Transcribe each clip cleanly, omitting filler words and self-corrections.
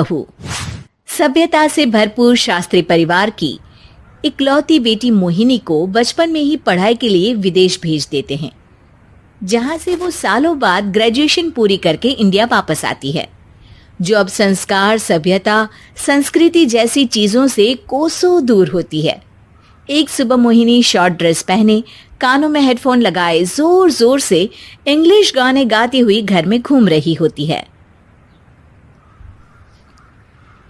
बहू। सभ्यता से भरपूर शास्त्री परिवार की इकलौती बेटी मोहिनी को बचपन में ही पढ़ाई के लिए विदेश भेज देते हैं, जहां से वो सालों बाद ग्रेजुएशन पूरी करके इंडिया वापस आती है, जो अब संस्कार, सभ्यता, संस्कृति जैसी चीजों से कोसों दूर होती है। एक सुबह मोहिनी शॉर्ट ड्रेस पहने, कानों में हेडफोन लगाए जोर जोर से इंग्लिश गाने गाती हुई घर में घूम रही होती है।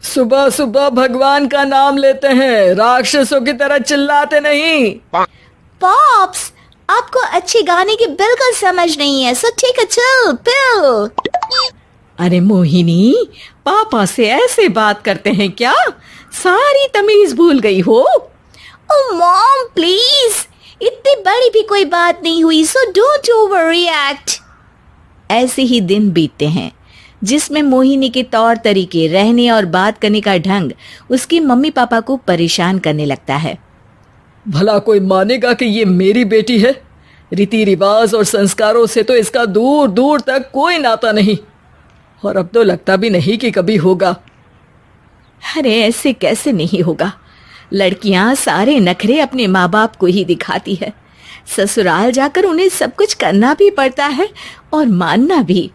सुबह सुबह भगवान का नाम लेते हैं, राक्षसों की तरह चिल्लाते नहीं। पॉप्स, आपको अच्छे गाने की बिल्कुल समझ नहीं है, सो ठीक है, चिल पिल। अरे मोहिनी, पापा से ऐसे बात करते हैं क्या? सारी तमीज भूल गई हो। ओह मॉम प्लीज, इतनी बड़ी भी कोई बात नहीं हुई, सो डोंट ओवर रिएक्ट। ऐसे ही दिन बीतते हैं जिसमें मोहिनी के तौर तरीके, रहने और बात करने का ढंग उसकी मम्मी पापा को परेशान करने लगता है। भला कोई मानेगा कि ये मेरी बेटी है? रीति रिवाज और संस्कारों से तो इसका दूर दूर तक कोई नाता नहीं, और अब तो लगता भी नहीं कि कभी होगा। अरे ऐसे कैसे नहीं होगा? लड़कियां सारे नखरे अपने माँ बाप को ही दिखाती है। ससुराल जाकर उन्हें सब कुछ करना भी पड़ता है और मानना भी।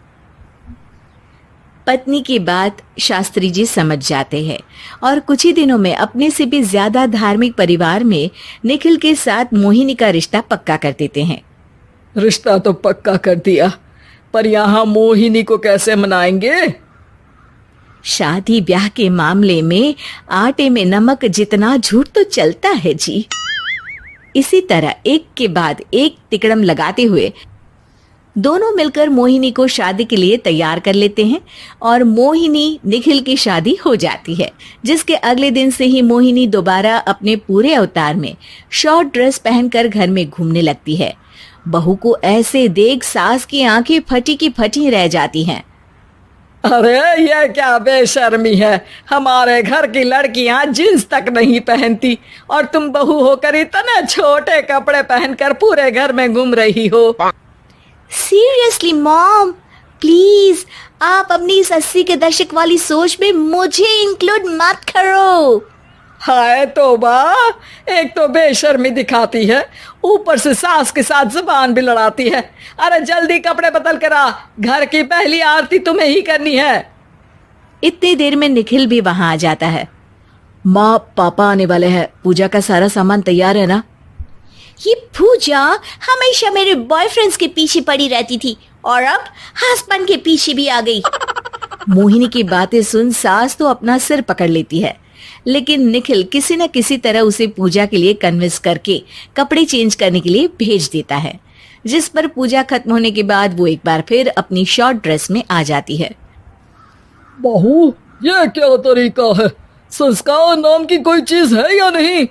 पत्नी की बात शास्त्री जी समझ जाते हैं और कुछ ही दिनों में अपने से भी ज्यादा धार्मिक परिवार में निखिल के साथ मोहिनी का रिश्ता पक्का कर देते हैं। रिश्ता तो पक्का कर दिया, पर यहाँ मोहिनी को कैसे मनाएंगे? शादी ब्याह के मामले में आटे में नमक जितना झूठ तो चलता है जी। इसी तरह एक के बाद एक तिकड़म लगाते हुए दोनों मिलकर मोहिनी को शादी के लिए तैयार कर लेते हैं और मोहिनी निखिल की शादी हो जाती है, जिसके अगले दिन से ही मोहिनी दोबारा अपने पूरे अवतार में शॉर्ट ड्रेस पहनकर घर में घूमने लगती है। बहू को ऐसे देख सास की आंखें फटी की फटी रह जाती हैं। अरे ये क्या बेशर्मी है, हमारे घर की लड़कियां जींस तक नहीं पहनती और तुम बहू होकर इतने छोटे कपड़े पहनकर पूरे घर में घूम रही हो। सीरियसली मॉम, प्लीज आप अपनी इस 80 के दशक वाली सोच में मुझे इंक्लूड मत करो। हाय तौबा, एक तो बेशर्मी दिखाती है, ऊपर से सास के साथ जुबान भी लड़ाती है। अरे जल्दी कपड़े बदल कर आ, घर की पहली आरती तुम्हें ही करनी है। इतनी देर में निखिल भी वहां आ जाता है। माँ, पापा आने वाले हैं, पूजा का सारा सामान तैयार है ना? ये पूजा हमेशा मेरे बॉयफ्रेंड्स के पीछे पड़ी रहती थी और अब हस्बैंड के पीछे भी आ गई। मोहिनी की बातें सुन सास तो अपना सिर पकड़ लेती है, लेकिन निखिल किसी न किसी तरह उसे पूजा के लिए कन्विंस करके कपड़े चेंज करने के लिए भेज देता है, जिस पर पूजा खत्म होने के बाद वो एक बार फिर अपनी शॉर्ट ड्रेस में आ जाती है। बहू, ये क्या तरीका है? संस्कार नाम की कोई चीज है या नहीं?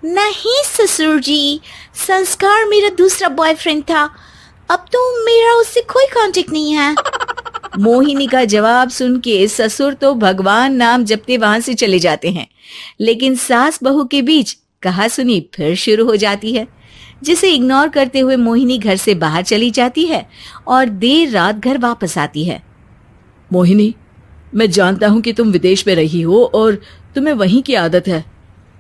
नहीं ससुर जी, संस्कार मेरा दूसरा बॉयफ्रेंड था, अब तो मेरा उससे कोई कांटेक्ट नहीं है। मोहिनी का जवाब सुन के ससुर तो भगवान नाम जपते वहां से चले जाते हैं, लेकिन सास बहू के बीच कहा सुनी फिर शुरू हो जाती है, जिसे इग्नोर करते हुए मोहिनी घर से बाहर चली जाती है और देर रात घर वापस आती है। मोहिनी, मैं जानता हूँ कि तुम विदेश में रही हो और तुम्हें वहीं की आदत है,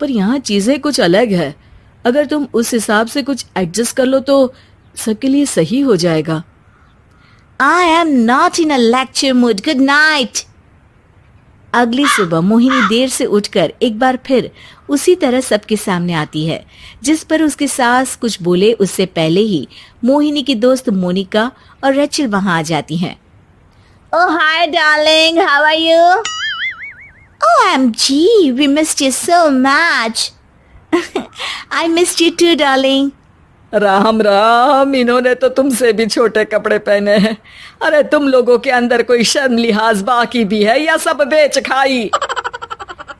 पर यहाँ चीजें कुछ अलग है। अगर तुम उस हिसाब से कुछ एडजस्ट कर लो तो सबके लिए सही हो जाएगा। I am not in a lecture mood. Good night. अगली सुबह मोहिनी देर से उठकर एक बार फिर उसी तरह सबके सामने आती है, जिस पर उसकी सास कुछ बोले उससे पहले ही मोहिनी की दोस्त मोनिका और रेचल वहां आ जाती हैं। Oh hi darling, how are you? OMG, we missed you so much. I missed you too darling. Ram Ram, इन्होंने तो तुमसे भी छोटे कपड़े पहने हैं। अरे तुम लोगों के अंदर कोई शर्म लिहाज बाकी भी है या सब बेच खाई?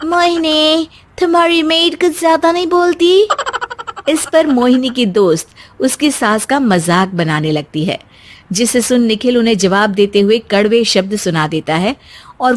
मोहिनी, तुम्हारी मेड कुछ ज्यादा नहीं बोलती? इस पर मोहिनी की दोस्त उसकी सास का मजाक बनाने लगती है, जिसे सुन निखिल उन्हें जवाब देते हुए कड़वे शब्द सुना देता है और